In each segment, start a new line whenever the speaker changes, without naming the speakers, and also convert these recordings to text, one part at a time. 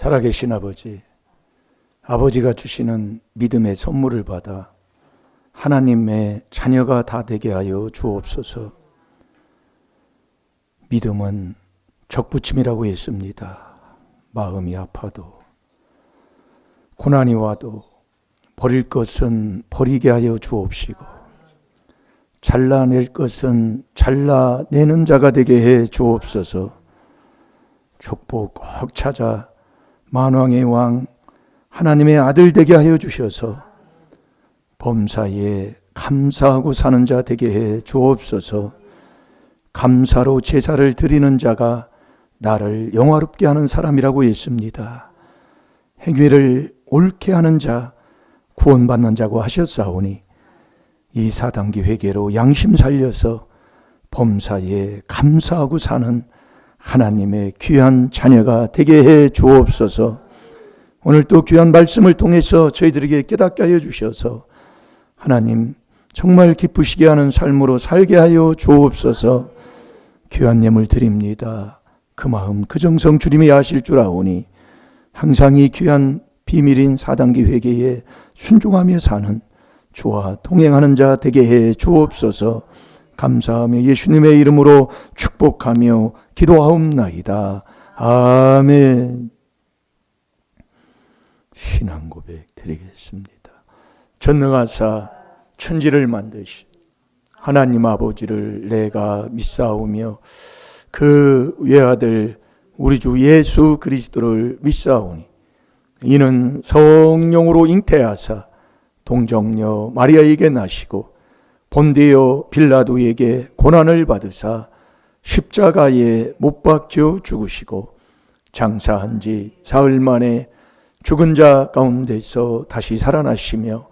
살아계신 아버지, 아버지가 주시는 믿음의 선물을 받아 하나님의 자녀가 다 되게 하여 주옵소서. 믿음은 적부침이라고 했습니다. 마음이 아파도 고난이 와도 버릴 것은 버리게 하여 주옵시고 잘라낼 것은 잘라내는 자가 되게 해 주옵소서. 축복 꼭 찾아 만왕의 왕 하나님의 아들 되게 하여 주셔서 범사에 감사하고 사는 자 되게 해 주옵소서. 감사로 제사를 드리는 자가 나를 영화롭게 하는 사람이라고 했습니다. 행위를 옳게 하는 자, 구원받는 자고 하셨사오니 이 사단기 회개로 양심 살려서 범사에 감사하고 사는 하나님의 귀한 자녀가 되게 해 주옵소서. 오늘 또 귀한 말씀을 통해서 저희들에게 깨닫게 하여 주셔서 하나님 정말 기쁘시게 하는 삶으로 살게 하여 주옵소서. 귀한 예물 드립니다. 그 마음 그 정성 주님이 아실 줄 아오니 항상 이 귀한 비밀인 사단기 회개에 순종하며 사는 주와 동행하는 자 되게 해 주옵소서. 감사하며 예수님의 이름으로 축복하며 기도하옵나이다. 아멘. 신앙 고백 드리겠습니다. 전능하사 천지를 만드신 하나님 아버지를 내가 믿사오며 그 외아들 우리 주 예수 그리스도를 믿사오니 이는 성령으로 잉태하사 동정녀 마리아에게 나시고 본디오 빌라도에게 고난을 받으사 십자가에 못 박혀 죽으시고 장사한 지 사흘 만에 죽은 자 가운데서 다시 살아나시며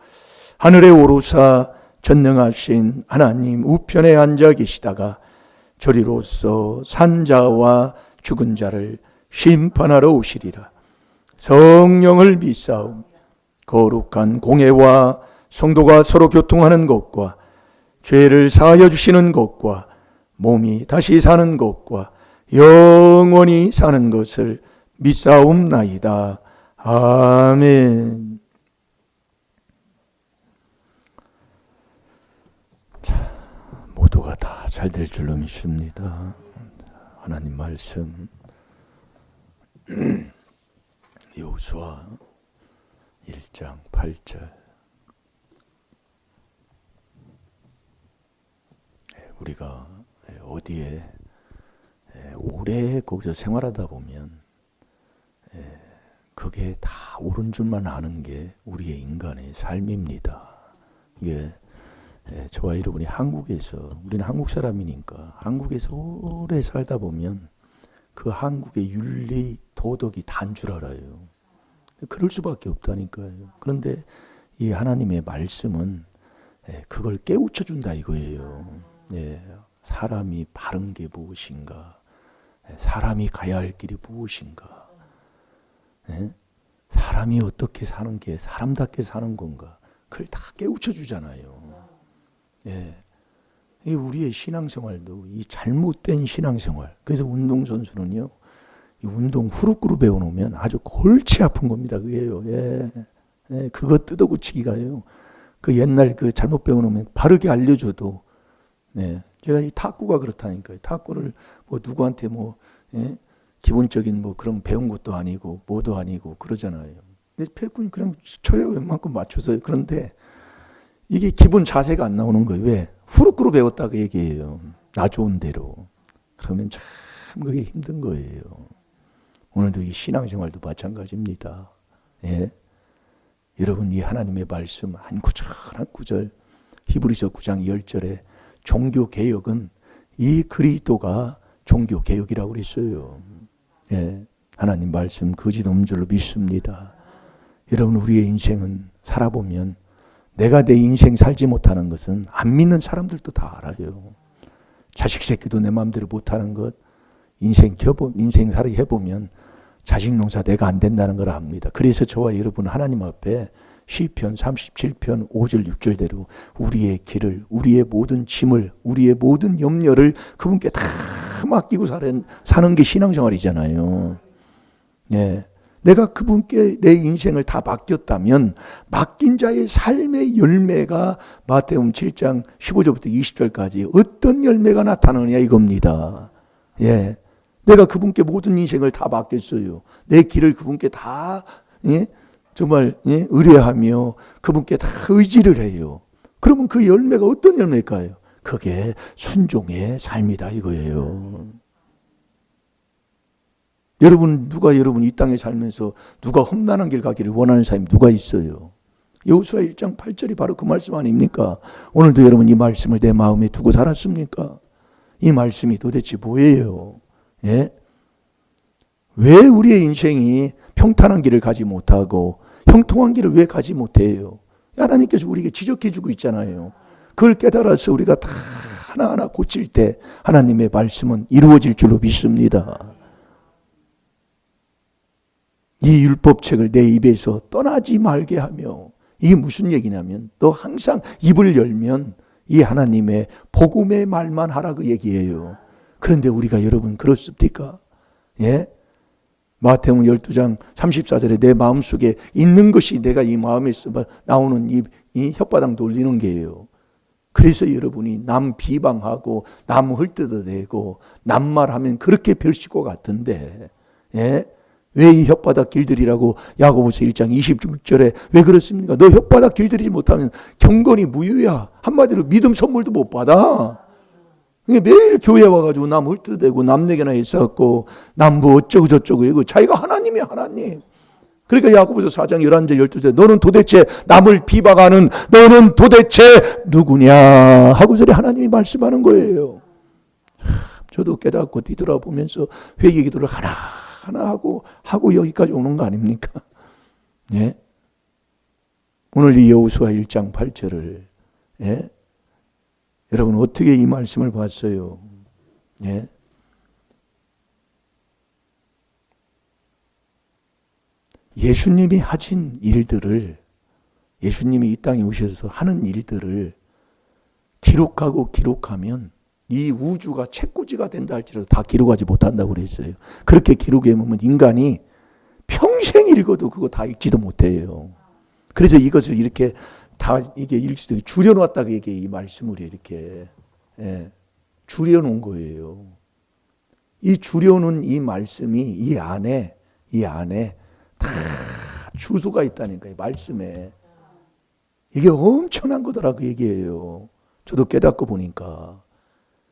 하늘에 오르사 전능하신 하나님 우편에 앉아 계시다가 저리로서 산 자와 죽은 자를 심판하러 오시리라. 성령을 믿사오며 거룩한 공회와 성도가 서로 교통하는 것과 죄를 사하여 주시는 것과 몸이 다시 사는 것과 영원히 사는 것을 믿사옵나이다. 아멘. 자, 모두가 다 잘 될 줄로 믿습니다. 하나님 말씀 여호수아 1장 8절. 우리가 어디에 오래 거기서 생활하다 보면 그게 다 옳은 줄만 아는 게 우리의 인간의 삶입니다. 이게 저와 여러분이 한국에서, 우리는 한국 사람이니까 한국에서 오래 살다 보면 그 한국의 윤리, 도덕이 단 줄 알아요. 그럴 수밖에 없다니까요. 그런데 이 하나님의 말씀은 그걸 깨우쳐 준다 이거예요. 사람이 바른 게 무엇인가, 사람이 가야 할 길이 무엇인가, 사람이 어떻게 사는 게 사람답게 사는 건가, 그걸 다 깨우쳐 주잖아요. 이 우리의 신앙생활도 이 잘못된 신앙생활. 그래서 운동선수는요, 이 운동 후루꾸루 배워놓으면 아주 골치 아픈 겁니다. 그게요. 그거 뜯어고치기가요. 그 옛날 그 잘못 배워놓으면 바르게 알려줘도, 제가 이 탁구가 그렇다니까요. 탁구를 뭐 누구한테 기본적인 뭐 그런 배운 것도 아니고 뭐도 아니고 그러잖아요. 패꾼이 그냥 쳐요. 웬만큼 맞춰서요. 그런데 이게 기본 자세가 안 나오는 거예요. 왜? 후루꾸루 배웠다고 얘기해요. 나 좋은 대로. 그러면 참 그게 힘든 거예요. 오늘도 이 신앙생활도 마찬가지입니다. 여러분, 이 하나님의 말씀 한 구절 한 구절, 히브리서 9장 10절에 종교개혁은 이 그리스도가 종교개혁이라고 그랬어요. 하나님 말씀 거짓 없는 줄로 믿습니다. 여러분, 우리의 인생은 살아보면 내가 내 인생 살지 못하는 것은 안 믿는 사람들도 다 알아요. 자식 새끼도 내 마음대로 못하는 것, 인생 살이 해보면 자식 농사 내가 안 된다는 걸 압니다. 그래서 저와 여러분 하나님 앞에 시편 37편 5절 6절대로 우리의 길을, 우리의 모든 짐을, 우리의 모든 염려를 그분께 다 맡기고 사는 게 신앙생활이잖아요. 내가 그분께 내 인생을 다 맡겼다면 맡긴 자의 삶의 열매가 마태복음 7장 15절부터 20절까지 어떤 열매가 나타나느냐 이겁니다. 예, 내가 그분께 모든 인생을 다 맡겼어요. 내 길을 그분께 다 정말 의뢰하며 그분께 다 의지를 해요. 그러면 그 열매가 어떤 열매일까요? 그게 순종의 삶이다 이거예요. 누가 여러분 이 땅에 살면서 누가 험난한 길 가기를 원하는 사람이 누가 있어요? 여호수아 1장 8절이 바로 그 말씀 아닙니까? 오늘도 여러분 이 말씀을 내 마음에 두고 살았습니까? 이 말씀이 도대체 뭐예요? 예? 왜 우리의 인생이 평탄한 길을 가지 못하고 형통한 길을 왜 가지 못해요? 하나님께서 우리에게 지적해 주고 있잖아요. 그걸 깨달아서 우리가 다 하나하나 고칠 때 하나님의 말씀은 이루어질 줄로 믿습니다. 이 율법책을 내 입에서 떠나지 말게 하며, 이게 무슨 얘기냐면 너 항상 입을 열면 이 하나님의 복음의 말만 하라 그 얘기예요. 그런데 우리가 여러분 그렇습니까? 예? 마태복음 12장 34절에 내 마음속에 있는 것이 내가 이 마음에서 나오는 이 혓바닥 돌리는 게예요. 그래서 여러분이 남 비방하고 남 헐뜯어대고 남말하면 그렇게 별시고 같은데, 예? 왜 이 혓바닥 길들이라고 야고보서 1장 26절에 왜 그렇습니까? 너 혓바닥 길들이지 못하면 경건이 무유야. 한마디로 믿음 선물도 못 받아. 매일 교회 와가지고 남 헐뜯어대고 남 얘기나 했었고 남 뭐 어쩌고 저쩌고 이거 자기가 하나님이야 하나님. 그러니까 야고보서 4장 11절 12절 너는 도대체 남을 비방하는 너는 도대체 누구냐 하고서 하나님이 말씀하는 거예요. 저도 깨닫고 뒤돌아보면서 회개 기도를 하나 하고 여기까지 오는 거 아닙니까? 예? 오늘 이 여호수아 1장 8절을 예? 여러분 어떻게 이 말씀을 봤어요? 예? 예수님이 하신 일들을, 예수님이 이 땅에 오셔서 하는 일들을 기록하면 이 우주가 책꽂이가 된다 할지라도 다 기록하지 못한다고 그랬어요. 그렇게 기록해 보면 인간이 평생 읽어도 그거 다 읽지도 못해요. 그래서 이것을 이렇게 다 이게 읽지도 줄여놨다고 이게 이 말씀을 이렇게 줄여놓은 거예요. 이 줄여놓은 이 말씀이 이 안에 다 주소가 있다니까요. 말씀에. 이게 엄청난 거더라고 얘기해요. 저도 깨닫고 보니까.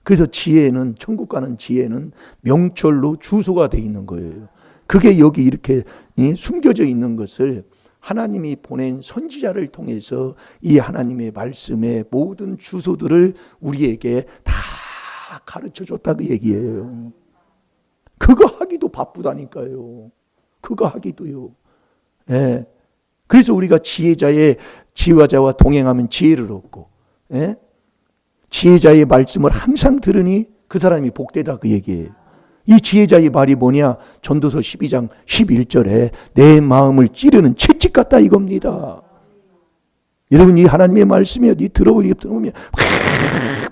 그래서 지혜는, 천국 가는 지혜는 명철로 주소가 되어 있는 거예요. 그게 여기 이렇게 숨겨져 있는 것을 하나님이 보낸 선지자를 통해서 이 하나님의 말씀의 모든 주소들을 우리에게 다 가르쳐 줬다고 얘기해요. 그거 하기도 바쁘다니까요. 그거 하기도요. 예. 그래서 우리가 지혜자와 동행하면 지혜를 얻고, 예? 지혜자의 말씀을 항상 들으니 그 사람이 복되다 그 얘기예요. 이 지혜자의 말이 뭐냐? 전도서 12장 11절에 내 마음을 찌르는 채찍 같다 이겁니다. 여러분 이 하나님의 말씀이요. 들어보면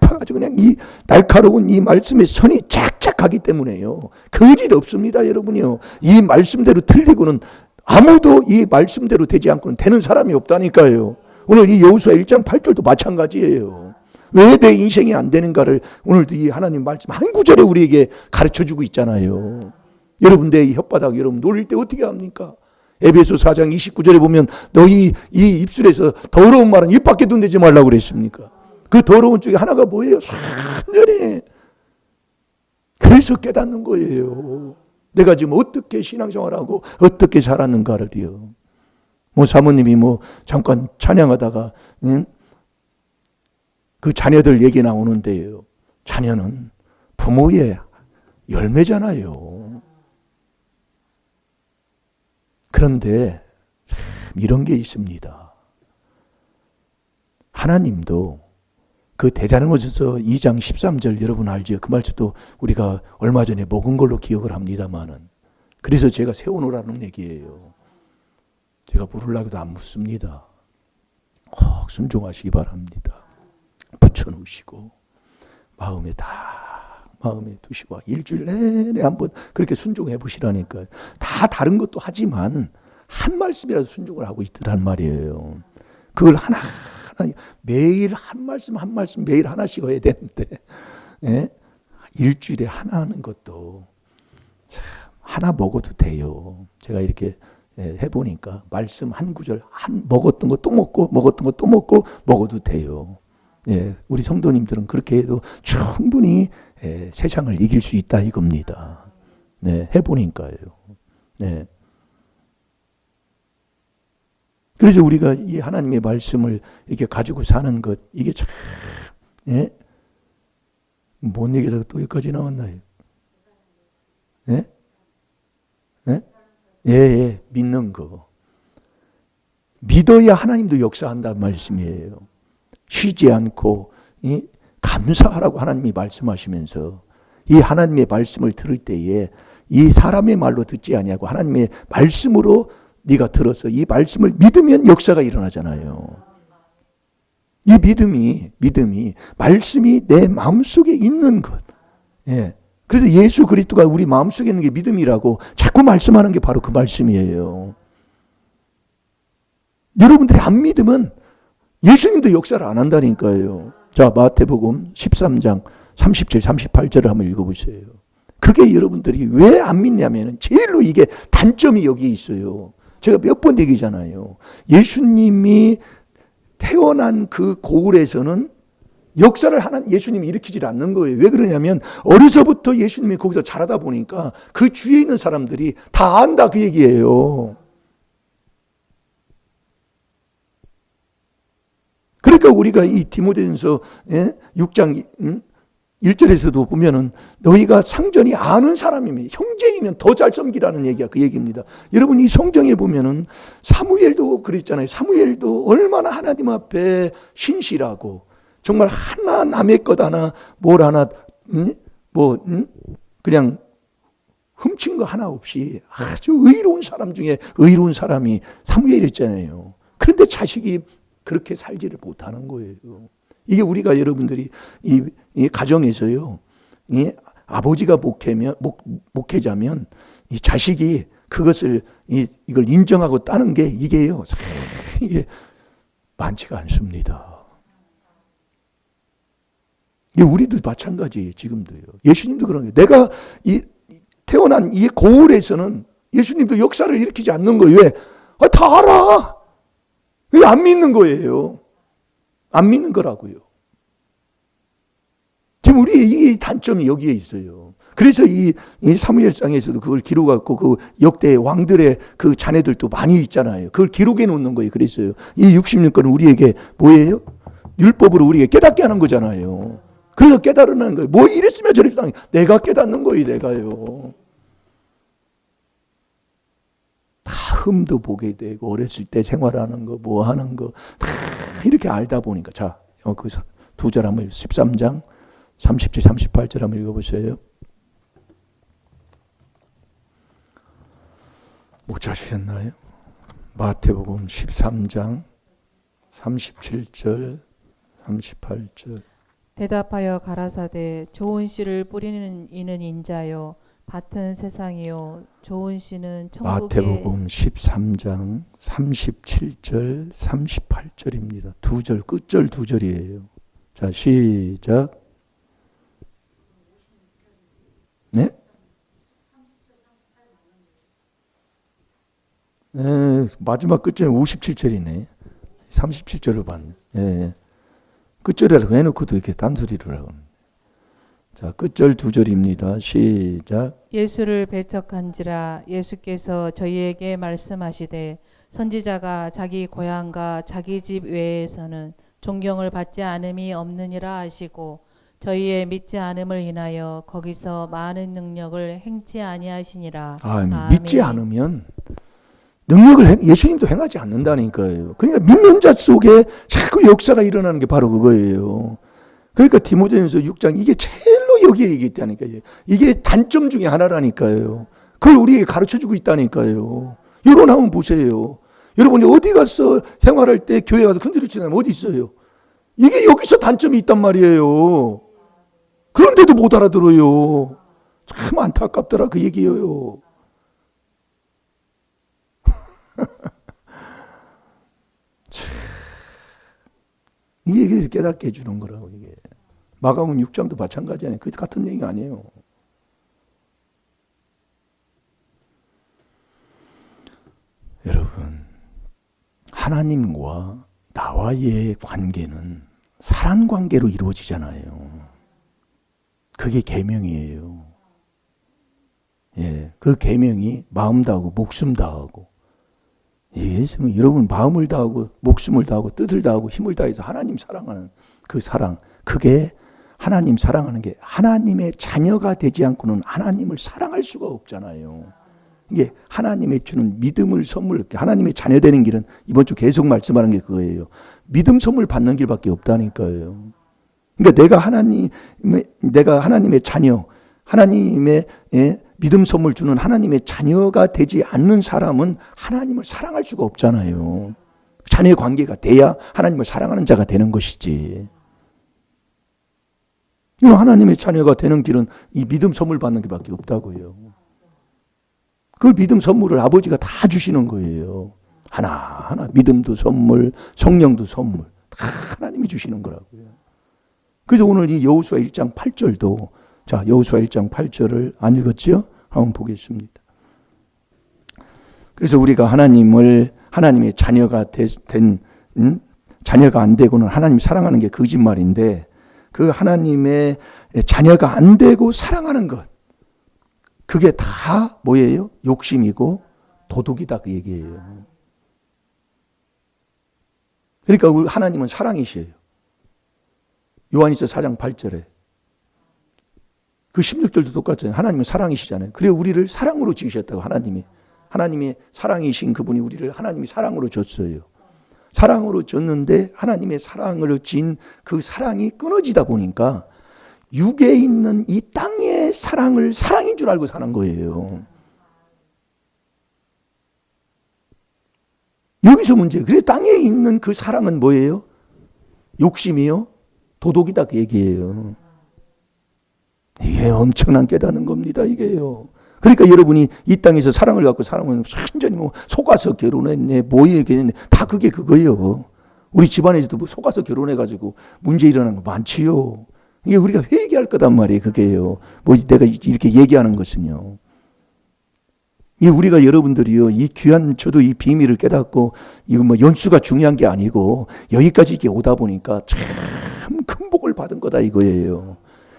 파가지고 그냥 이 날카로운 이 말씀의 선이 짝짝하기 때문에요. 거짓 없습니다 여러분이요. 이 말씀대로 틀리고는 아무도 이 말씀대로 되지 않고는 되는 사람이 없다니까요. 오늘 이 여호수아 1장 8절도 마찬가지예요. 왜 내 인생이 안 되는가를 오늘도 이 하나님 말씀 한 구절에 우리에게 가르쳐주고 있잖아요. 여러분 내 혓바닥 여러분 놀릴 때 어떻게 합니까? 에베소 4장 29절에 보면 너희 이 입술에서 더러운 말은 입 밖에 내지 말라고 그랬습니까? 그 더러운 쪽에 하나가 뭐예요? 완전히. 그래서 깨닫는 거예요. 내가 지금 어떻게 신앙생활하고 어떻게 살았는가를요. 사모님이 잠깐 찬양하다가 그 자녀들 얘기 나오는데요. 자녀는 부모의 열매잖아요. 그런데 참 이런 게 있습니다. 하나님도 그 대자는고서서 2장 13절 여러분 알죠? 그 말씀도 우리가 얼마 전에 먹은 걸로 기억을 합니다만은 그래서 제가 세워놓으라는 얘기예요. 제가 물으려고도 안 묻습니다. 꼭 순종하시기 바랍니다. 붙여놓으시고 마음에 다 마음에 두시고 일주일 내내 한번 그렇게 순종해 보시라니까요. 다 다른 것도 하지만 한 말씀이라도 순종을 하고 있더란 말이에요. 그걸 하나 매일 한 말씀 한 말씀 매일 하나씩 해야 되는데, 예? 일주일에 하나 하는 것도 참 하나 먹어도 돼요. 제가 이렇게 해보니까 말씀 한 구절 먹었던 거 또 먹고 먹었던 거 또 먹고 먹어도 돼요. 예, 우리 성도님들은 그렇게 해도 충분히 세상을 이길 수 있다 이겁니다. 네, 해보니까요. 네. 그래서 우리가 이 하나님의 말씀을 이렇게 가지고 사는 것, 이게 참, 예? 뭔 얘기가 또 여기까지 나왔나요? 예? 예? 예, 믿는 거. 믿어야 하나님도 역사한다는 말씀이에요. 쉬지 않고 감사하라고 하나님이 말씀하시면서 이 하나님의 말씀을 들을 때에 이 사람의 말로 듣지 아니하고 하나님의 말씀으로 네가 들어서 이 말씀을 믿으면 역사가 일어나잖아요. 이 믿음이 말씀이 내 마음속에 있는 것. 예. 그래서 예수 그리스도가 우리 마음속에 있는 게 믿음이라고 자꾸 말씀하는 게 바로 그 말씀이에요. 여러분들이 안 믿으면 예수님도 역사를 안 한다니까요. 자, 마태복음 13장 37, 38절을 한번 읽어보세요. 그게 여러분들이 왜 안 믿냐면 제일로 이게 단점이 여기 있어요. 제가 몇 번 얘기잖아요. 예수님이 태어난 그 고을에서는 역사를 하는 예수님이 일으키질 않는 거예요. 왜 그러냐면 어려서부터 예수님이 거기서 자라다 보니까 그 주위에 있는 사람들이 다 안다 그 얘기예요. 그러니까 우리가 이 디모데전서 6장 1절에서도 보면은 너희가 상전이 아는 사람이면 형제이면 더 잘 섬기라는 얘기야. 그 얘기입니다. 여러분 이 성경에 보면은 사무엘도 그랬잖아요. 사무엘도 얼마나 하나님 앞에 신실하고 정말 하나 남의 것 하나 뭘 하나 그냥 훔친 거 하나 없이 아주 의로운 사람 중에 의로운 사람이 사무엘이었잖아요. 그런데 자식이 그렇게 살지를 못하는 거예요. 이게 우리가 여러분들이 이 가정에서요, 이 아버지가 목회자면 이 자식이 그것을 이걸 인정하고 따는 게 이게요, 이게 많지가 않습니다. 이게 우리도 마찬가지예요. 지금도요. 예수님도 그런 거예요. 내가 태어난 이 고을에서는 예수님도 역사를 일으키지 않는 거예요. 왜? 다 알아. 왜 안 믿는 거예요? 안 믿는 거라고요. 지금 우리의 이 단점이 여기에 있어요. 그래서 이 사무엘상에서도 그걸 기록하고 그 역대 왕들의 그 자네들도 많이 있잖아요. 그걸 기록해 놓는 거예요. 그랬어요. 이 66권은 우리에게 뭐예요? 율법으로 우리에게 깨닫게 하는 거잖아요. 그래서 깨달으는 거예요. 뭐 이랬으면 저랬으면 내가 깨닫는 거예요. 내가요. 다 흠도 보게 되고 어렸을 때 생활하는 거 뭐 하는 거 다 이렇게 알다 보니까 자, 그 두 절 한번 13장 37, 38절 한번 읽어보세요. 못 찾으셨나요? 마태복음 13장 37절 38절
대답하여 가라사대 좋은 씨를 뿌리는 이는 인자요 밭은 세상이요 좋은 씨는 천국에.
마태복음 13장 37절 38절입니다. 두 절 끝절 두 절이에요. 자, 시작. 네? 네, 마지막 끝절은 57절이네. 37절을 봤네. 네. 끝절이라고 해놓고도 이렇게 딴소리를 하고. 자, 끝절 두 절입니다. 시작.
예수를 배척한지라 예수께서 저희에게 말씀하시되 선지자가 자기 고향과 자기 집 외에서는 존경을 받지 않음이 없느니라 하시고 저희의 믿지 않음을 인하여 거기서 많은 능력을 행치 아니하시니라.
아멘. 믿지 않으면 능력을 예수님도 행하지 않는다니까요. 그러니까 믿는 자 속에 자꾸 역사가 일어나는 게 바로 그거예요. 그러니까 디모데전서 6장 이게 제일로 여기에 얘기했다니까요. 이게 단점 중에 하나라니까요. 그걸 우리에게 가르쳐주고 있다니까요. 여러분 한번 보세요. 여러분이 어디 가서 생활할 때 교회 가서 큰소리 치는 사람 어디 있어요? 이게 여기서 단점이 있단 말이에요. 그런데도 못 알아들어요. 참 안타깝더라 그 얘기예요. 이 얘기를 깨닫게 해주는 거라고 이게. 마가복음 6장도 마찬가지잖아요. 그 같은 얘기 아니에요. 여러분, 하나님과 나와의 관계는 사랑 관계로 이루어지잖아요. 그게 계명이에요. 예, 그 계명이 마음 다하고 목숨 다하고. 예, 여러분 마음을 다하고 목숨을 다하고 뜻을 다하고 힘을 다해서 하나님 사랑하는 그 사랑, 그게 하나님 사랑하는 게 하나님의 자녀가 되지 않고는 하나님을 사랑할 수가 없잖아요. 이게 하나님의 주는 믿음을 선물, 하나님의 자녀 되는 길은 이번 주 계속 말씀하는 게 그거예요. 믿음 선물 받는 길밖에 없다니까요. 그러니까 내가 하나님의 자녀, 하나님의 믿음 선물 주는 하나님의 자녀가 되지 않는 사람은 하나님을 사랑할 수가 없잖아요. 자녀의 관계가 돼야 하나님을 사랑하는 자가 되는 것이지. 하나님의 자녀가 되는 길은 이 믿음 선물 받는 길밖에 없다고요. 그 믿음 선물을 아버지가 다 주시는 거예요. 하나하나 믿음도 선물, 성령도 선물 다 하나님이 주시는 거라고요. 그래서 오늘 이 여호수아 1장 8절도 자, 여호수아 1장 8절을 안 읽었지요? 한번 보겠습니다. 그래서 우리가 하나님의 자녀가 자녀가 안 되고는 하나님 사랑하는 게 거짓말인데, 그 하나님의 자녀가 안 되고 사랑하는 것, 그게 다 뭐예요? 욕심이고 도둑이다 그 얘기예요. 그러니까 우리 하나님은 사랑이시에요. 요한일서 4장 8절에 그 16절도 똑같잖아요. 하나님은 사랑이시잖아요. 그래서 우리를 사랑으로 지으셨다고. 하나님이 사랑이신 그분이 우리를 하나님이 사랑으로 줬어요. 사랑으로 줬는데 하나님의 사랑으로 지은 그 사랑이 끊어지다 보니까 육에 있는 이 땅의 사랑을 사랑인 줄 알고 사는 거예요. 여기서 문제예요. 그래서 땅에 있는 그 사랑은 뭐예요? 욕심이요? 도둑이다 그 얘기예요. 이게 엄청난 깨닫는 겁니다. 이게요. 그러니까 여러분이 이 땅에서 사랑을 갖고 사랑은 완전히 속아서 결혼했네, 뭐 얘기했네, 다 그게 그거예요. 우리 집안에서도 뭐 속아서 결혼해가지고 문제 일어나는 거 많지요. 이게 우리가 회개할 거단 말이에요. 그게요. 뭐 내가 이렇게 얘기하는 것은요. 이 우리가 여러분들이요, 이 귀한 저도 이 비밀을 깨닫고 이거 뭐 연수가 중요한 게 아니고 여기까지 이렇게 오다 보니까 참 큰 복을 받은 거다 이거예요.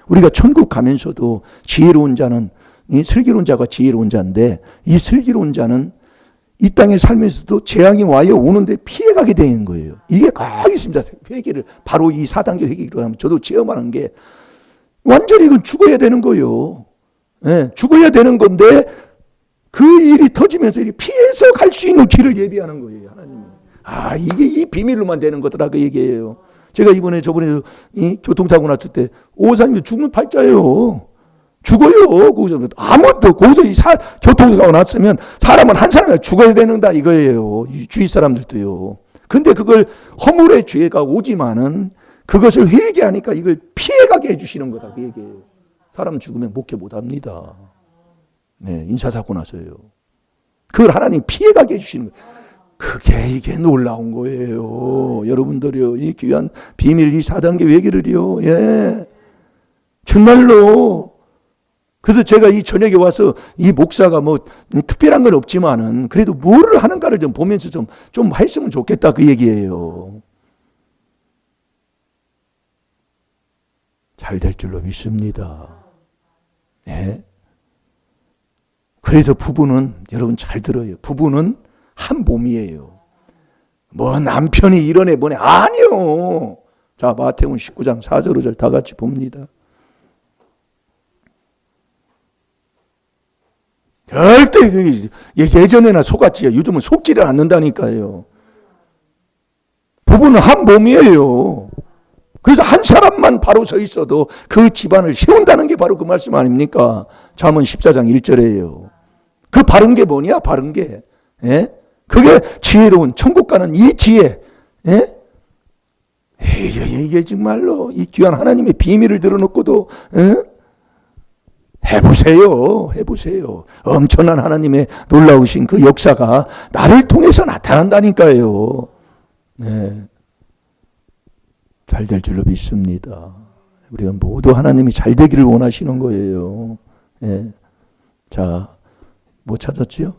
우리가 천국 가면서도 지혜로운 자는 이 슬기로운 자가 지혜로운 자인데, 이 슬기로운 자는 이 땅에 살면서도 재앙이 와요 오는데 피해가게 되는 거예요. 이게 꼭 있습니다. 회개를 바로 이 4단계 회개로 하면 저도 체험하는 게 완전히 이건 죽어야 되는 거예요. 네, 죽어야 되는 건데 그 일이 터지면서 피해서 갈 수 있는 길을 예비하는 거예요. 하나님이. 이게 이 비밀로만 되는 거더라 그 얘기예요. 제가 저번에 이 교통사고 났을 때 오사님이 죽는 팔자예요. 죽어요. 거기서 아무것도 거기서 교통사고 났으면 사람은 한 사람이 죽어야 되는다 이거예요. 주위 사람들도요. 근데 그걸 허물의 죄가 오지만은 그것을 회개하니까 이걸 피해가게 해주시는 거다 그 얘기예요. 사람 죽으면 목회 못합니다. 네, 인사사고 나서요. 그걸 하나님 피해가게 해주시는 거예요. 이게 놀라운 거예요. 여러분들이요. 이 귀한 비밀, 이 4단계 회개를요. 예. 정말로. 그래서 제가 이 저녁에 와서 이 목사가 뭐 특별한 건 없지만은 그래도 뭐를 하는가를 좀 보면서 좀 했으면 좋겠다 그 얘기예요. 잘 될 줄로 믿습니다. 예. 그래서 부부는 여러분 잘 들어요. 부부는 한 몸이에요. 뭐 남편이 이러네 뭐네 아니요. 자, 마태복음 19장 4절 5절 다 같이 봅니다. 절대 예전에나 속았지요. 요즘은 속지를 않는다니까요. 부부는 한 몸이에요. 그래서 한 사람만 바로 서 있어도 그 집안을 세운다는 게 바로 그 말씀 아닙니까? 잠언 14장 1절이에요. 그 바른 게 뭐냐? 바른 게. 예? 그게 지혜로운 천국 가는 이 지혜. 예? 이게 정말로 이 귀한 하나님의 비밀을 들어놓고도 해보세요. 엄청난 하나님의 놀라우신 그 역사가 나를 통해서 나타난다니까요. 네. 잘 될 줄로 믿습니다. 우리가 모두 하나님이 잘 되기를 원하시는 거예요. 네. 자, 뭐 찾았지요?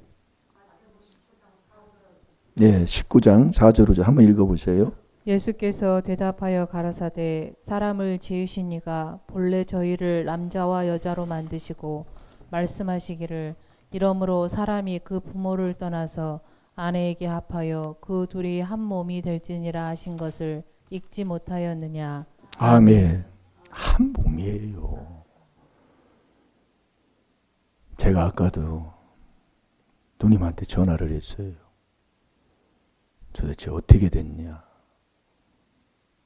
네, 19장 4절로 한번 읽어보세요.
예수께서 대답하여 가라사대 사람을 지으신 이가 본래 저희를 남자와 여자로 만드시고 말씀하시기를 이러므로 사람이 그 부모를 떠나서 아내에게 합하여 그 둘이 한 몸이 될지니라 하신 것을 읽지 못하였느냐.
아멘. 한 몸이에요. 제가 아까도 누님한테 전화를 했어요. 도대체 어떻게 됐냐?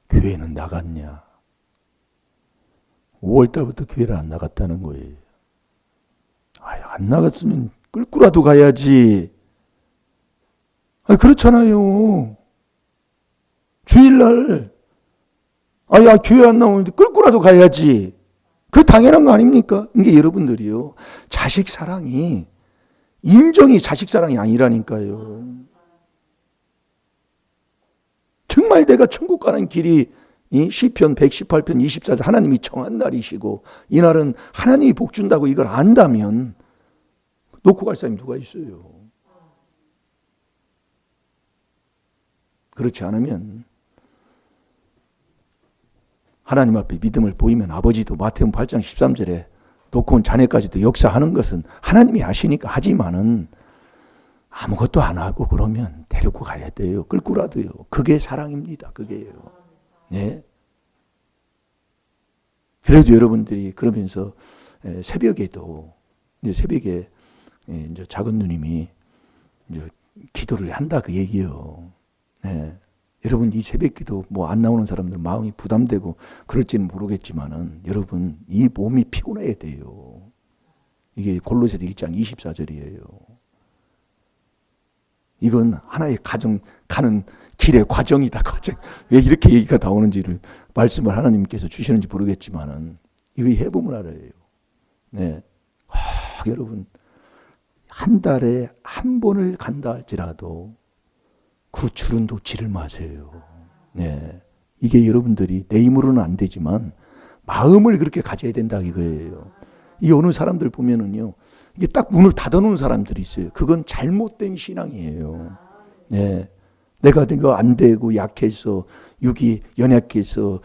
교회는 나갔냐? 5월달부터 교회를 안 나갔다는 거예요. 안 나갔으면 끌고라도 가야지. 그렇잖아요. 주일날 교회 안 나오는데 끌고라도 가야지. 그 당연한 거 아닙니까? 이게 여러분들이요. 자식 사랑이 인정이 자식 사랑이 아니라니까요. 정말 내가 천국 가는 길이 시편 118편 24절 하나님이 정한 날이시고 이날은 하나님이 복 준다고 이걸 안다면 놓고 갈 사람이 누가 있어요? 그렇지 않으면 하나님 앞에 믿음을 보이면 아버지도 마태복음 8장 13절에 놓고 온 자네까지도 역사하는 것은 하나님이 아시니까 하지만은 아무것도 안 하고 그러면 데리고 가야 돼요. 끌고라도요. 그게 사랑입니다. 그게요. 네. 그래도 여러분들이 그러면서 새벽에도 새벽에 이제 작은 누님이 이제 기도를 한다 그 얘기요. 네. 여러분 이 새벽기도 뭐 안 나오는 사람들 마음이 부담되고 그럴지는 모르겠지만은 여러분 이 몸이 피곤해야 돼요. 이게 골로새서 1장 24절이에요. 이건 하나의 가정 가는 길의 과정이다. 과정. 왜 이렇게 얘기가 나오는지를 말씀을 하나님께서 주시는지 모르겠지만은 이거 해보면 알아요. 네. 여러분 한 달에 한 번을 간다 할지라도 그 줄은 도치를 맞아요. 네. 이게 여러분들이 내 힘으로는 안 되지만 마음을 그렇게 가져야 된다 이거예요. 이 어느 사람들 보면은요. 이게 딱 문을 닫아놓은 사람들이 있어요. 그건 잘못된 신앙이에요. 네. 내가 안 되고 약해서 육이 연약해서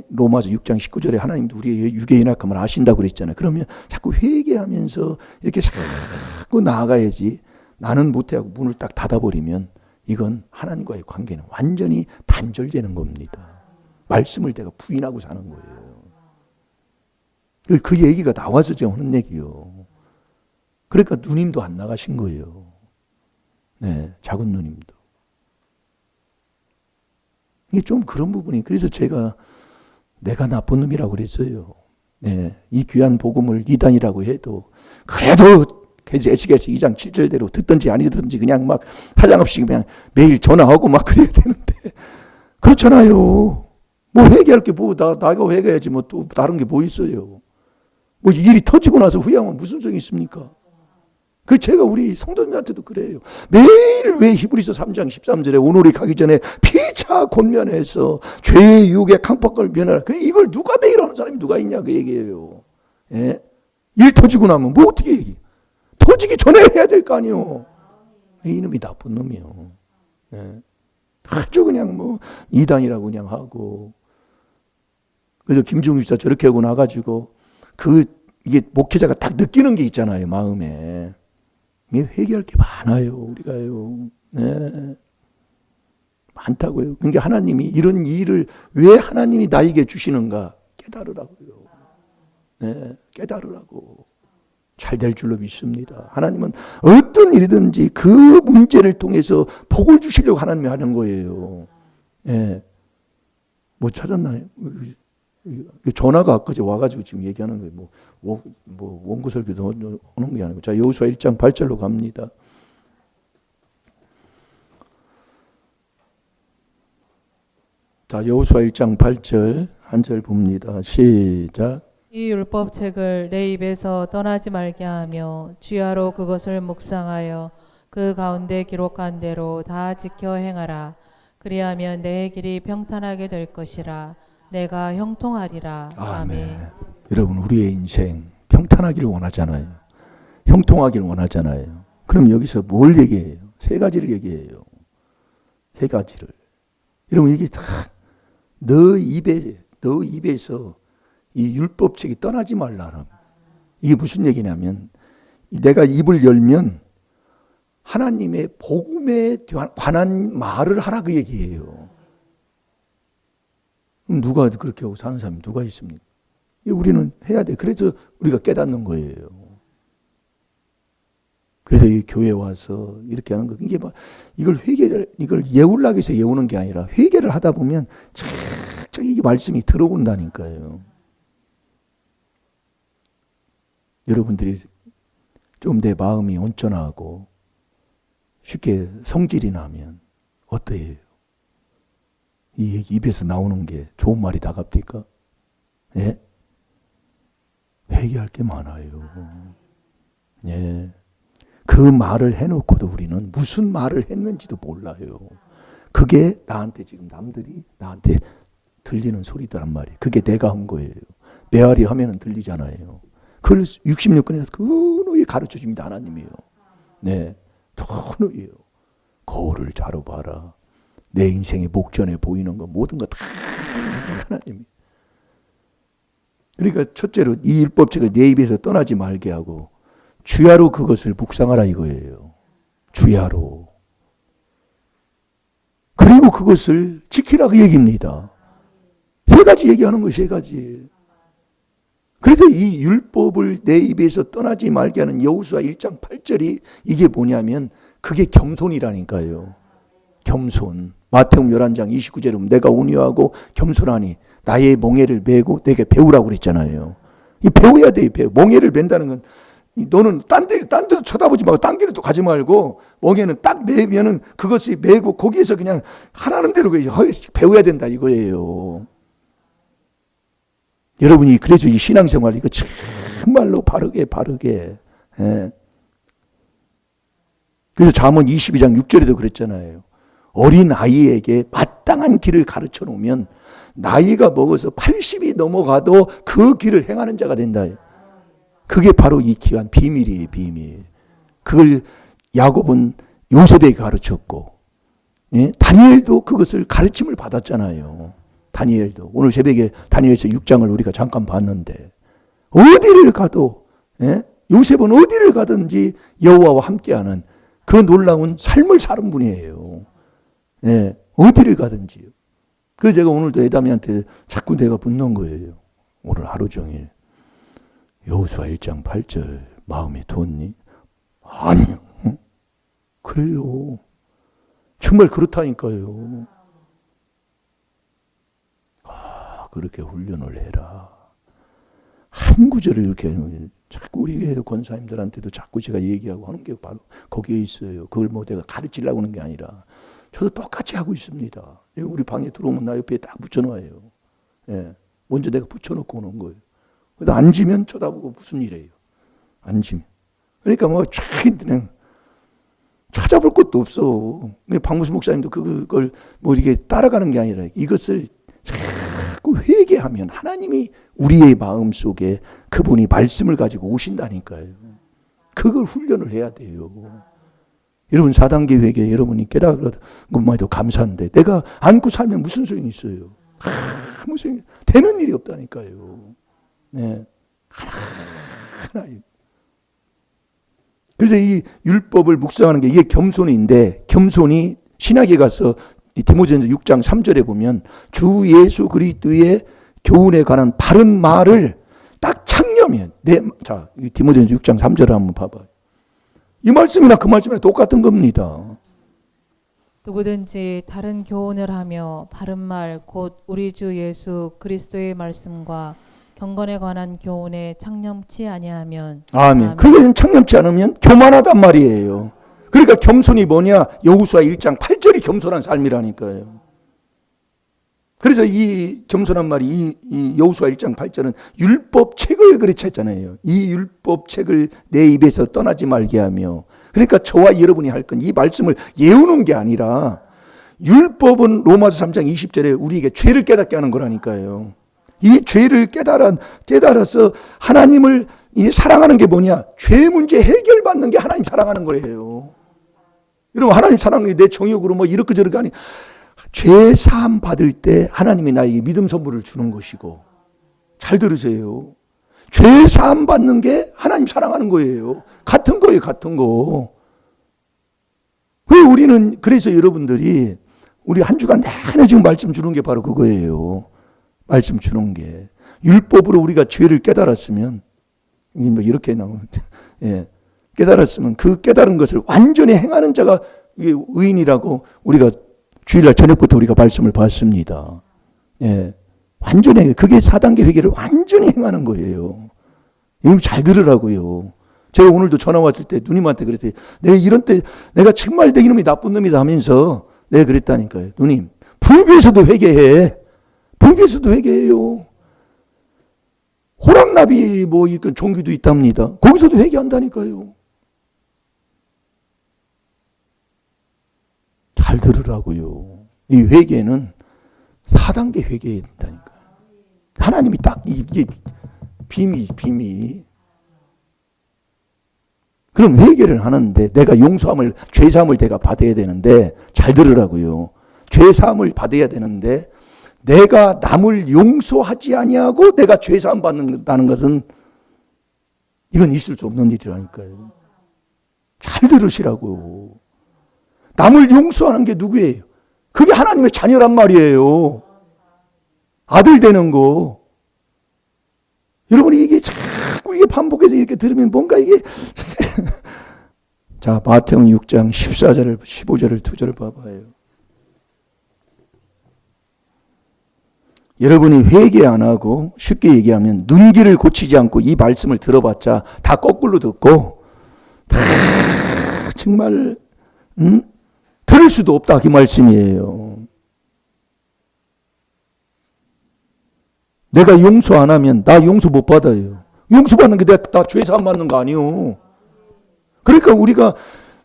로마서 6장 19절에 하나님도 우리의 육의 연약함을 아신다고 그랬잖아요. 그러면 자꾸 회개하면서 이렇게 자꾸 나아가야지. 나는 못해하고 문을 딱 닫아버리면 이건 하나님과의 관계는 완전히 단절되는 겁니다. 말씀을 내가 부인하고 사는 거예요. 그 얘기가 나와서 제가 하는 얘기요. 그러니까 누님도 안 나가신 거예요. 네, 작은 누님도. 이게 좀 그런 부분이, 그래서 제가 내가 나쁜 놈이라고 그랬어요. 네, 이 귀한 복음을 이단이라고 해도, 그래도 에스겔서 2장 7절대로 듣든지 아니 듣든지 그냥 막 사장없이 그냥 매일 전화하고 막 그래야 되는데, 그렇잖아요. 뭐 회개할 게 뭐, 나가 회개해야지 뭐 또 다른 게 뭐 있어요. 뭐 일이 터지고 나서 후회하면 무슨 소용이 있습니까? 그 제가 우리 성도님한테도 그래요. 매일 왜 히브리서 3장 13절에 오늘이 가기 전에 피차 권면해서 죄의 유혹의 강팍을 면하라. 이걸 누가 매일 하는 사람이 누가 있냐 그 얘기예요. 예? 일 터지고 나면 뭐 어떻게 얘기? 터지기 전에 해야 될 거 아니요. 이놈이 나쁜 놈이요. 예? 아주 그냥 뭐 이단이라고 그냥 하고. 그래서 김종규 집사 저렇게 하고 나가지고 이게 목회자가 딱 느끼는 게 있잖아요 마음에. 이게 회개할 게 많아요, 우리가요. 네. 많다고요. 그러니까 하나님이 이런 일을 왜 하나님이 나에게 주시는가 깨달으라고요. 네, 깨달으라고. 잘 될 줄로 믿습니다. 하나님은 어떤 일이든지 그 문제를 통해서 복을 주시려고 하나님이 하는 거예요. 네. 뭐 찾았나요? 전화가 아까 와가지고 지금 얘기하는 거예요. 뭐 원고 설교도 오는 게 아니고. 자, 여호수아 1장 8절로 갑니다. 자, 여호수아 1장 8절 한 절 봅니다. 시작.
이 율법책을 내 입에서 떠나지 말게 하며 주야로 그것을 묵상하여 그 가운데 기록한 대로 다 지켜 행하라. 그리하면 내 길이 평탄하게 될 것이라. 내가 형통하리라. 아멘.
여러분, 우리의 인생 평탄하기를 원하잖아요. 형통하기를 원하잖아요. 그럼 여기서 뭘 얘기해요? 세 가지를 얘기해요. 세 가지를. 여러분, 이게 다 너 입에서 이 율법책이 떠나지 말라. 이게 무슨 얘기냐면, 내가 입을 열면 하나님의 복음에 관한 말을 하라, 그 얘기예요. 그럼 누가 그렇게 하고 사는 사람이 누가 있습니까? 우리는 해야 돼. 그래서 우리가 깨닫는 거예요. 그래서 이 교회 와서 이렇게 하는 거, 이게 막 이걸 예우려고 해서 예우는 게 아니라 회개를 하다 보면 착착 이게 말씀이 들어온다니까요. 여러분들이 좀 내 마음이 온전하고 쉽게 성질이 나면 어때요? 이 입에서 나오는 게 좋은 말이 나갑니까? 예? 회개할 게 많아요. 예. 그 말을 해놓고도 우리는 무슨 말을 했는지도 몰라요. 그게 나한테 지금 남들이 나한테 들리는 소리더란 말이에요. 그게 내가 한 거예요. 메아리 하면은 들리잖아요. 그걸 66권에서 그누이 가르쳐 줍니다. 하나님이요. 네. 그누이요. 거울을 자로 봐라. 내 인생의 목전에 보이는 거 모든 거 다 하나님이. 그러니까 첫째로 이 율법책을 내 입에서 떠나지 말게 하고 주야로 그것을 묵상하라 이거예요. 주야로. 그리고 그것을 지키라 그 얘기입니다. 세 가지 얘기하는 거예요. 세 가지. 그래서 이 율법을 내 입에서 떠나지 말게 하는 여호수아 1장 8절이 이게 뭐냐면 그게 겸손이라니까요. 겸손. 마태복음 11장 29절에 보면 내가 온유하고 겸손하니 나의 멍에를 메고 내게 배우라고 그랬잖아요. 이 배워야 돼. 멍에를 맨다는 건 너는 딴 데도 쳐다보지 말고 딴 길에도 가지 말고 멍에는 딱 매면은 그것이 매고 거기에서 그냥 하라는 대로 배워야 된다 이거예요. 여러분이 그래서 이 신앙생활 이거 정말로 바르게 예. 그래서 잠언 22장 6절에도 그랬잖아요. 어린 아이에게 마땅한 길을 가르쳐 놓으면 나이가 먹어서 80이 넘어가도 그 길을 행하는 자가 된다. 그게 바로 이 귀한 비밀이에요, 비밀. 그걸 야곱은 요셉에게 가르쳤고, 예? 다니엘도 그것을 가르침을 받았잖아요. 다니엘도. 오늘 새벽에 다니엘서 6장을 우리가 잠깐 봤는데, 어디를 가도, 예? 요셉은 어디를 가든지 여호와와 함께하는 그 놀라운 삶을 사는 분이에요. 예, 어디를 가든지요. 그래서 제가 오늘도 애담이한테 자꾸 내가 붙는 거예요. 오늘 하루 종일. 여호수아 1장 8절 마음에 뒀니? 아니요. 그래요. 정말 그렇다니까요. 그렇게 훈련을 해라. 한 구절을 이렇게 자꾸 우리 교회 권사님들한테도 자꾸 제가 얘기하고 하는 게 바로 거기에 있어요. 그걸 뭐 내가 가르치려고 하는 게 아니라 저도 똑같이 하고 있습니다. 우리 방에 들어오면 나 옆에 딱 붙여놔요. 예. 먼저 내가 붙여놓고 오는 거예요. 그래서 앉으면 쳐다보고 무슨 일이에요. 앉으면. 그러니까 뭐 그냥 찾아볼 것도 없어. 박무수 목사님도 그걸 뭐 이렇게 따라가는 게 아니라 이것을 자꾸 회개하면 하나님이 우리의 마음 속에 그분이 말씀을 가지고 오신다니까요. 그걸 훈련을 해야 돼요. 여러분 4단계 회개 여러분이 깨달은 것만 해도 감사한데 내가 안고 살면 무슨 소용이 있어요. 아무 소용이 되는 일이 없다니까요. 네. 하나. 그래서 이 율법을 묵상하는 게 이게 겸손인데 겸손이 신학에 가서 디모데전서 6장 3절에 보면 주 예수 그리스도의 교훈에 관한 바른 말을 딱 창념해. 자, 디모데전서 6장 3절을 한번 봐봐요. 이 말씀이나 그 말씀이나 똑같은 겁니다.
누구든지 다른 교훈을 하며 바른 말 곧 우리 주 예수 그리스도의 말씀과 경건에 관한 교훈에 창념치 아니하면
아멘. 그게 창념치 않으면 교만하단 말이에요. 그러니까 겸손이 뭐냐? 여호수아 1장 8절이 겸손한 삶이라니까요. 그래서 이 겸손한 말이 이 여호수아 1장 8절은 율법책을 그르쳤잖아요. 이 율법책을 내 입에서 떠나지 말게 하며, 그러니까 저와 여러분이 할 건 이 말씀을 외우는 게 아니라, 율법은 로마서 3장 20절에 우리에게 죄를 깨닫게 하는 거라니까요. 이 죄를 깨달아서 하나님을 사랑하는 게 뭐냐? 죄 문제 해결받는 게 하나님 사랑하는 거예요. 여러분, 하나님 사랑이 내 정욕으로 뭐 이렇게 저렇게 하니, 죄 사함 받을 때 하나님이 나에게 믿음 선물을 주는 것이고, 잘 들으세요. 죄 사함 받는 게 하나님 사랑하는 거예요. 같은 거예요, 같은 거. 왜 우리는, 그래서 여러분들이 우리 한 주간 내내 지금 말씀 주는 게 바로 그거예요. 말씀 주는 게. 율법으로 우리가 죄를 깨달았으면, 뭐 이렇게 나오는데, 예. 깨달았으면 그 깨달은 것을 완전히 행하는 자가 이게 의인이라고 우리가 주일날 저녁부터 우리가 말씀을 봤습니다. 예. 완전히, 그게 4단계 회개를 완전히 행하는 거예요. 이거 잘 들으라고요. 제가 오늘도 전화 왔을 때 누님한테 그랬더니, 내가 이런 때, 내가 정말 내 이놈이 나쁜 놈이다 하면서 내가 그랬다니까요. 누님, 불교에서도 회개해. 불교에서도 회개해요. 호랑나비 뭐 이건 종교도 있답니다. 거기서도 회개한다니까요. 잘 들으라고요. 이 회개는 4단계 회개해야 된다니까요. 하나님이 딱 이게 비밀. 그럼 회개를 하는데 내가 용서함을, 죄사함을 내가 받아야 되는데, 잘 들으라고요. 죄사함을 받아야 되는데 내가 남을 용서하지 아니하고 내가 죄사함 받는다는 것은 이건 있을 수 없는 일이라니까요. 잘 들으시라고요. 남을 용서하는 게 누구예요? 그게 하나님의 자녀란 말이에요. 아들 되는 거. 여러분이 이게 자꾸 이게 반복해서 이렇게 들으면 뭔가 이게 자, 마태복음 6장 14절을 15절을 두 절을 봐봐요. 여러분이 회개 안 하고, 쉽게 얘기하면 눈길을 고치지 않고 이 말씀을 들어봤자 다 거꾸로 듣고 다 정말 들을 수도 없다, 그 말씀이에요. 내가 용서 안 하면 나 용서 못 받아요. 용서받는 게 나 죄사함 받는 거 아니요. 그러니까 우리가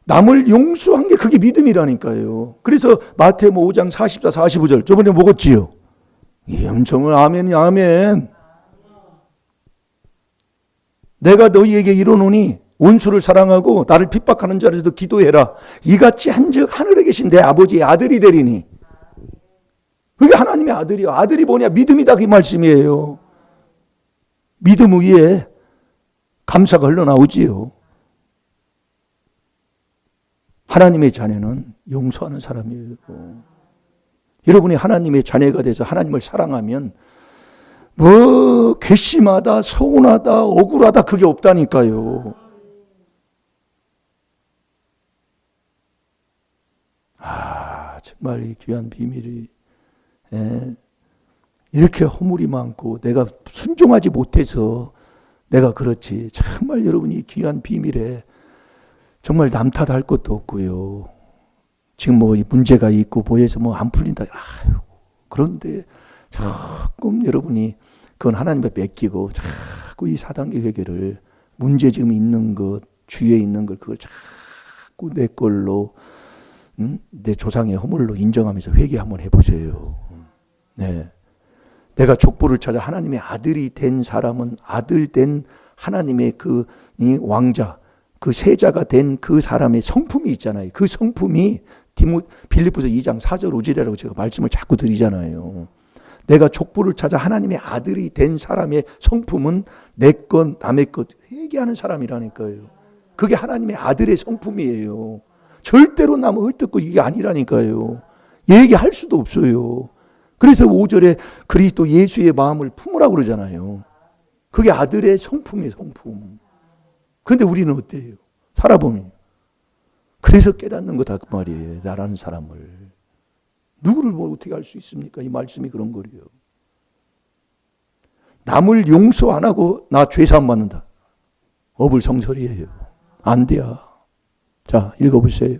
남을 용서한 게 그게 믿음이라니까요. 그래서 마태복음 5장 44, 45절 저번에 먹었지요. 이 음성은 아멘이 아멘. 내가 너희에게 이르노니 원수를 사랑하고 나를 핍박하는 자라도 기도해라. 이같이 한즉 하늘에 계신 내 아버지의 아들이 되리니. 그게 하나님의 아들이요. 아들이 뭐냐? 믿음이다, 그 말씀이에요. 믿음 위에 감사가 흘러나오지요. 하나님의 자녀는 용서하는 사람이에요. 여러분이 하나님의 자녀가 돼서 하나님을 사랑하면 뭐 괘씸하다, 서운하다, 억울하다 그게 없다니까요. 정말 이 귀한 비밀이, 이렇게 허물이 많고 내가 순종하지 못해서 내가 그렇지. 정말 여러분이 이 귀한 비밀에 정말 남 탓할 것도 없고요. 지금 뭐 문제가 있고 뭐해서 뭐 안 풀린다. 그런데 자꾸 여러분이 그건 하나님께 맡기고 자꾸 이 4단계 회개를, 문제 지금 있는 것, 주위에 있는 걸 그걸 자꾸 내 걸로, 내 조상의 허물로 인정하면서 회개 한번 해보세요. 네. 내가 족보를 찾아 하나님의 아들이 된 사람은 아들 된 하나님의 그 왕자, 그 세자가 된 그 사람의 성품이 있잖아요. 그 성품이 빌립보서 2장 4절 5절이라고 제가 말씀을 자꾸 드리잖아요. 내가 족보를 찾아 하나님의 아들이 된 사람의 성품은 내 것 남의 것 회개하는 사람이라니까요. 그게 하나님의 아들의 성품이에요. 절대로 남을 헐뜯고 이게 아니라니까요. 얘기할 수도 없어요. 그래서 5절에 그리스도 예수의 마음을 품으라고 그러잖아요. 그게 아들의 성품이에요, 성품. 그런데 우리는 어때요? 살아보면. 그래서 깨닫는 거다 그 말이에요. 나라는 사람을. 누구를 뭐 어떻게 할 수 있습니까? 이 말씀이 그런 거예요. 남을 용서 안 하고 나 죄사함 받는다. 어불성설이에요. 안 돼요. 자, 읽어보세요.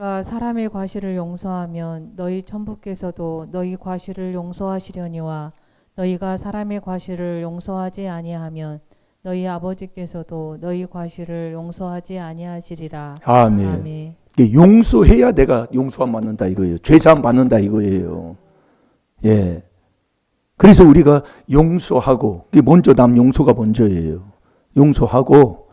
너희가 사람의 과실을 용서하면 너희 천부께서도 너희 과실을 용서하시려니와 너희가 사람의 과실을 용서하지 아니하면 너희 아버지께서도 너희 과실을 용서하지 아니하시리라.
아멘.
아멘.
이게 용서해야 내가 용서함 받는다 이거예요. 죄사함 받는다 이거예요. 예. 그래서 우리가 용서하고, 이게 먼저 남 용서가 먼저예요. 용서하고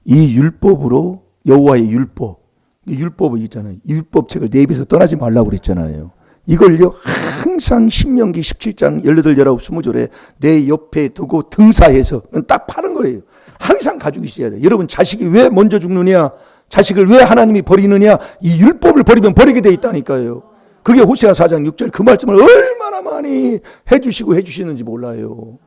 이 율법으로, 여호와의 율법, 이 율법을 있잖아요. 율법책을 내 입에서 떠나지 말라고 그랬잖아요. 이걸요 항상 신명기 17장 18, 19, 20절에 내 옆에 두고 등사해서 딱 파는 거예요. 항상 가지고 있어야 돼요. 여러분, 자식이 왜 먼저 죽느냐, 자식을 왜 하나님이 버리느냐, 이 율법을 버리면 버리게 돼 있다니까요. 그게 호세아 4장 6절 그 말씀을 얼마나 많이 해주시고 해주시는지 몰라요.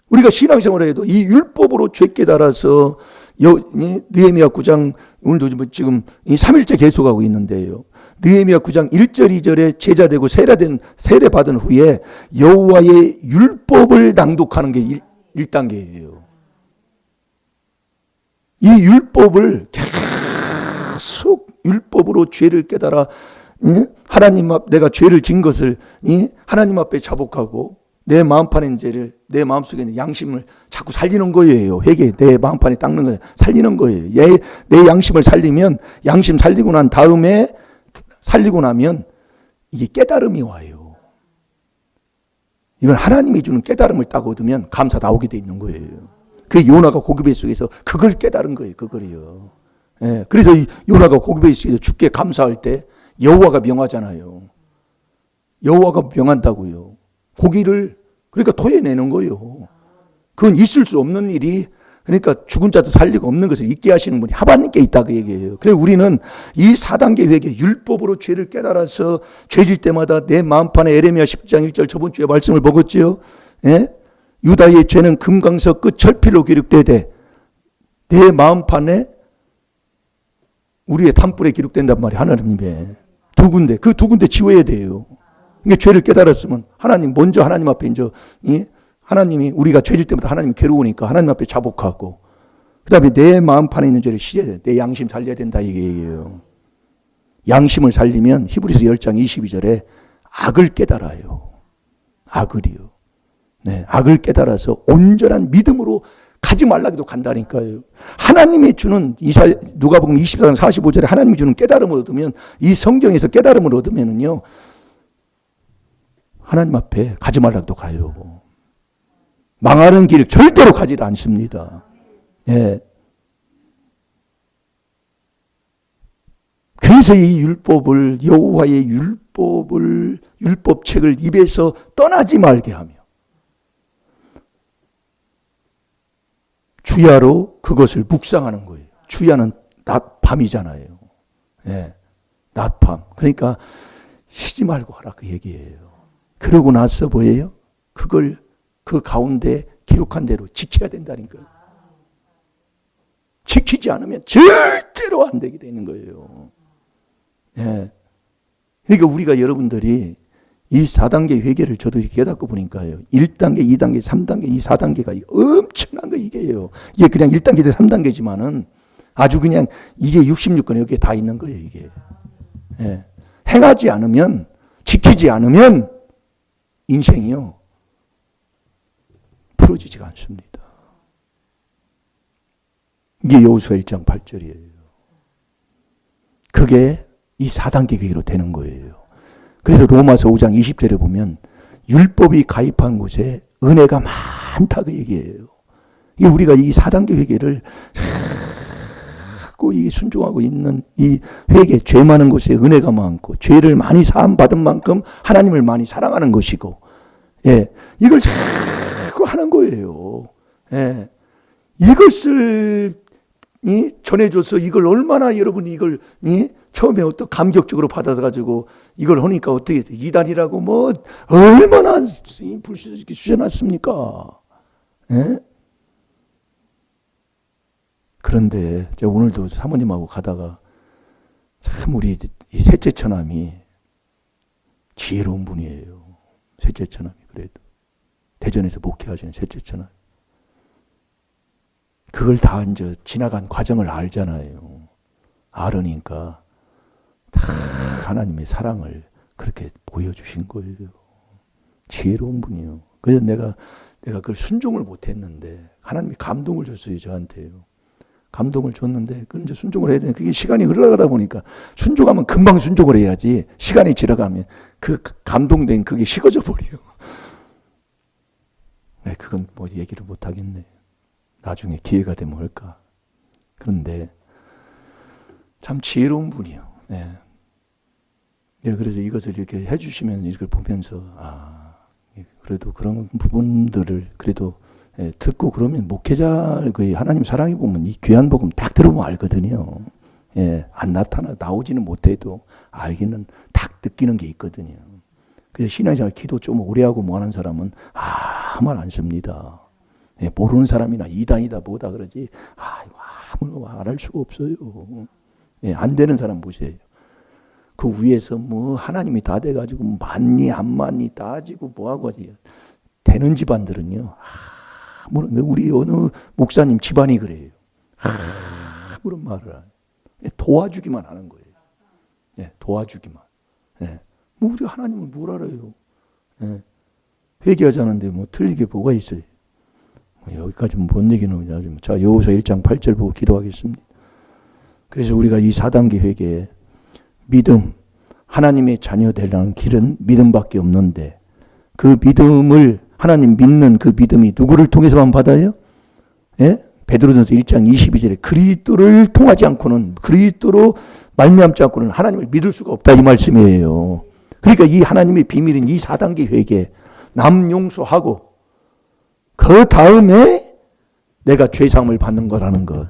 우리가 신앙생활을 해도 이 율법으로 죄 깨달아서 느헤미야 9장, 오늘도 지금 이 3일째 계속하고 있는데요. 느헤미야 9장 1절 2절에 제자되고 세례받은 후에 여호와의 율법을 낭독하는 게 1단계예요. 이 율법을 계속 율법으로 죄를 깨달아 하나님 앞 내가 죄를 진 것을 하나님 앞에 자복하고 내 마음판에 죄를, 내 마음속에 있는 양심을 자꾸 살리는 거예요. 회개, 내 마음판에 닦는 거예요. 살리는 거예요. 내 양심을 살리면, 양심 살리고 난 다음에, 살리고 나면 이게 깨달음이 와요. 이건 하나님이 주는 깨달음을 딱 얻으면 감사 나오게 돼 있는 거예요. 그 요나가 고기배 속에서 그걸 깨달은 거예요. 그걸요. 예, 그래서 이 요나가 고기배 속에서 주께 감사할 때 여호와가 명하잖아요. 여호와가 명한다고요. 고기를 그러니까 토해내는 거예요. 그건 있을 수 없는 일이, 그러니까 죽은 자도 살리고 없는 것을 있게 하시는 분이 하나님께 있다 그 얘기예요. 그래서 우리는 이 4단계 회개, 율법으로 죄를 깨달아서 죄질 때마다 내 마음판에 에레미야 10장 1절 저번 주에 말씀을 먹었지요. 예? 유다의 죄는 금강석 끝 철필로 기록되되 내 마음판에 우리의 담불에 기록된단 말이에요. 하나님의 두 군데, 그 두 군데 지워야 돼요. 그러니까 죄를 깨달았으면 하나님 먼저 하나님 앞에 이제 하나님이 우리가 죄질 때마다 하나님이 괴로우니까 하나님 앞에 자복하고 그다음에 내 마음판에 있는 죄를 씻어야 돼. 내 양심 살려야 된다 이게예요. 양심을 살리면 히브리서 10장 22절에 악을 깨달아요. 악을이요. 네, 악을 깨달아서 온전한 믿음으로 가지 말라기도 간다니까요. 하나님이 주는 누가복음 24장 45절에 하나님이 주는 깨달음을 얻으면, 이 성경에서 깨달음을 얻으면은요 하나님 앞에 가지 말라고도 가요. 망하는 길 절대로 가지 않습니다. 예. 그래서 이 율법을, 여호와의 율법책을 입에서 떠나지 말게 하며 주야로 그것을 묵상하는 거예요. 주야는 낮밤이잖아요. 예. 낮밤. 그러니까 쉬지 말고 하라 그 얘기예요. 그러고 나서 뭐예요? 그걸 그 가운데 기록한 대로 지켜야 된다니까요. 지키지 않으면 절대로 안 되게 되는 거예요. 예. 그러니까 우리가 여러분들이 이 4단계 회개를 저도 깨닫고 보니까요. 1단계, 2단계, 3단계, 이 4단계가 엄청난 거 이게요. 이게 그냥 1단계 대 3단계지만은 아주 그냥 이게 66건 여기에 다 있는 거예요, 이게. 예. 행하지 않으면, 지키지 않으면 인생이요. 풀어지지가 않습니다. 이게 여호수아 1장 8절이에요. 그게 이 4단계 회개로 되는 거예요. 그래서 로마서 5장 20절에 보면 율법이 가입한 곳에 은혜가 많다 그 얘기예요. 이게 우리가 이 4단계 회개를 자꾸 이 순종하고 있는 이 회개, 죄 많은 곳에 은혜가 많고 죄를 많이 사함 받은 만큼 하나님을 많이 사랑하는 것이고, 예, 이걸 자꾸 하는 거예요. 예, 이것을 전해줘서 이걸 얼마나 여러분이 이걸 처음에 어떤 감격적으로 받아가지고 이걸 하니까 어떻게 이단이라고 뭐 얼마나 불수있게 주셔놨습니까? 예? 그런데 제가 오늘도 사모님하고 가다가 참 우리 이 셋째 처남이 지혜로운 분이에요. 셋째 처남이 그래도 대전에서 목회하시는 셋째 처남. 그걸 다 이제 지나간 과정을 알잖아요. 알으니까 다 하나님의 사랑을 그렇게 보여주신 거예요. 지혜로운 분이요. 그래서 내가 그걸 순종을 못했는데 하나님이 감동을 줬어요, 저한테요. 감동을 줬는데 그건 이제 순종을 해야 되는데 그게 시간이 흘러가다 보니까 순종하면 금방 순종을 해야지 시간이 지나가면 그 감동된 그게 식어져 버려요. 네, 그건 뭐 얘기를 못 하겠네. 나중에 기회가 되면 할까. 그런데 참 지혜로운 분이요. 네. 네, 그래서 이것을 이렇게 해주시면 이걸 보면서 그래도 그런 부분들을 그래도 듣고 그러면 목회자 그 하나님 사랑해 보면 이 귀한 복음 딱 들어보면 알거든요. 안 나오지는 못해도 알기는 딱 느끼는 게 있거든요. 그래서 신앙생활 기도 좀 오래 하고 뭐 하는 사람은 아무 말 안 씁니다. 모르는 사람이나 이단이다 뭐다 그러지 아무나 말할 수가 없어요. 안 되는 사람 보세요. 그 위에서 뭐 하나님이 다 돼가지고 맞니 안 맞니 따지고 뭐하고 하지. 되는 집안들은요. 우리 어느 목사님 집안이 그래요. 아무런 말을 안 해요. 도와주기만 하는 거예요. 도와주기만. 뭐 우리 하나님은 뭘 알아요. 회개하자는데 뭐 틀리게 뭐가 있어요. 여기까지 뭔 얘기는 하지. 자, 여호수아 1장 8절 보고 기도하겠습니다. 그래서 우리가 이 4단계 회개에 믿음, 하나님의 자녀 되려는 길은 믿음밖에 없는데 그 믿음을 하나님 믿는 그 믿음이 누구를 통해서만 받아요? 베드로전서 1장 22절에 그리스도를 통하지 않고는 그리스도로 말미암지 않고는 하나님을 믿을 수가 없다 이 말씀이에요. 그러니까 이 하나님의 비밀인 이 4단계 회개 남 용서하고 그 다음에 내가 죄사함을 받는 거라는 것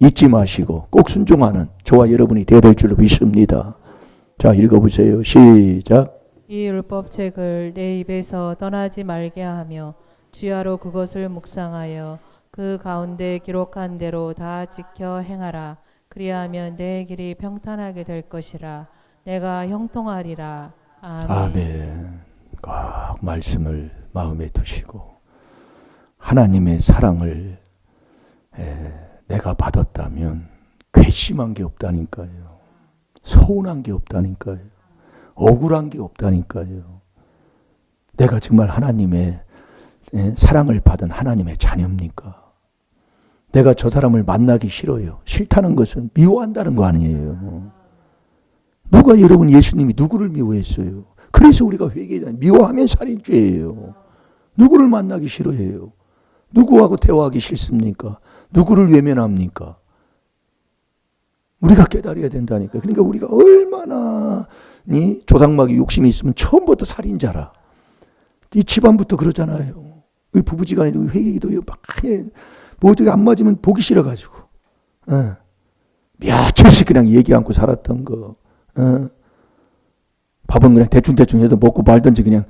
잊지 마시고 꼭 순종하는 저와 여러분이 되어야 될 줄로 믿습니다. 자, 읽어보세요. 시작.
이 율법책을 내 입에서 떠나지 말게 하며 주야로 그것을 묵상하여 그 가운데 기록한 대로 다 지켜 행하라. 그리하면 내 길이 평탄하게 될 것이라. 내가 형통하리라. 아멘.
아멘. 꼭 말씀을 마음에 두시고 하나님의 사랑을 내가 받았다면 괘씸한 게 없다니까요. 서운한 게 없다니까요. 억울한 게 없다니까요. 내가 정말 하나님의 사랑을 받은 하나님의 자녀입니까? 내가 저 사람을 만나기 싫어요. 싫다는 것은 미워한다는 거 아니에요. 누가 여러분 예수님이 누구를 미워했어요? 그래서 우리가 회개하잖아요. 미워하면 살인죄예요. 누구를 만나기 싫어해요? 누구하고 대화하기 싫습니까? 누구를 외면합니까? 우리가 깨달아야 된다니까. 그러니까 우리가 얼마나 조상마귀 욕심이 있으면 처음부터 살인자라. 이 집안부터 그러잖아요. 우리 부부지간에도 회개기도 막 뭐 어떻게 안 맞으면 보기 싫어가지고 며칠씩 그냥 얘기 않고 살았던 거. 밥은 그냥 대충 해도 먹고 말든지 그냥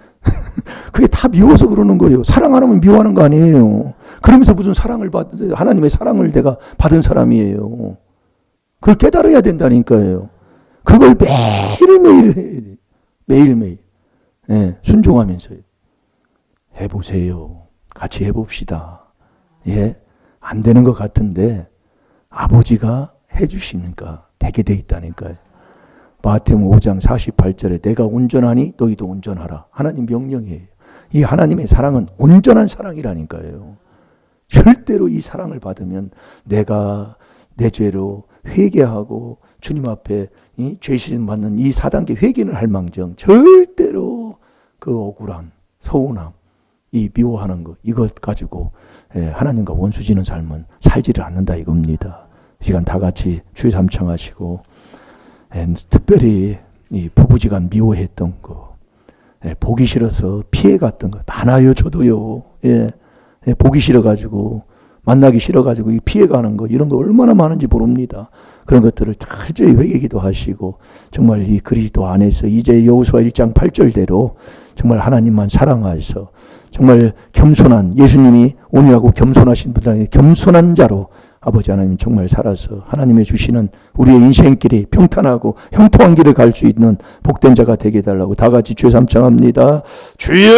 그게 다 미워서 그러는 거예요. 사랑 안 하면 미워하는 거 아니에요. 그러면서 무슨 사랑을 하나님의 사랑을 내가 받은 사람이에요. 그걸 깨달아야 된다니까요. 그걸 매일매일 해야 돼. 매일매일. 순종하면서요. 해보세요. 같이 해봅시다. 안 되는 것 같은데 아버지가 해주시니까 되게 돼 있다니까요. 마태복음 5장 48절에 내가 온전하니 너희도 온전하라. 하나님 명령이에요. 이 하나님의 사랑은 온전한 사랑이라니까요. 절대로 이 사랑을 받으면 내가 내 죄로 회개하고 주님 앞에 죄 씻음 받는 이 4단계 회개는 할 망정 절대로 그 억울함, 서운함, 이 미워하는 것 이것 가지고 하나님과 원수 지는 삶은 살지를 않는다 이겁니다. 이 시간 다 같이 주의 삼창하시고 특별히 이 부부지간 미워했던 거 보기 싫어서 피해갔던 거 많아요. 저도요. 보기 싫어가지고 만나기 싫어가지고 피해가는 거 이런 거 얼마나 많은지 모릅니다. 그런 것들을 철저히 회개기도 하시고 정말 이 그리스도 안에서 이제 여호수아 1장 8절대로 정말 하나님만 사랑하셔서 정말 겸손한 예수님이 온유하고 겸손하신 분들에게 겸손한 자로 아버지 하나님 정말 살아서 하나님의 주시는 우리의 인생길이 평탄하고 형통한 길을 갈 수 있는 복된 자가 되게 해달라고 다 같이 주여 삼창합니다. 주여!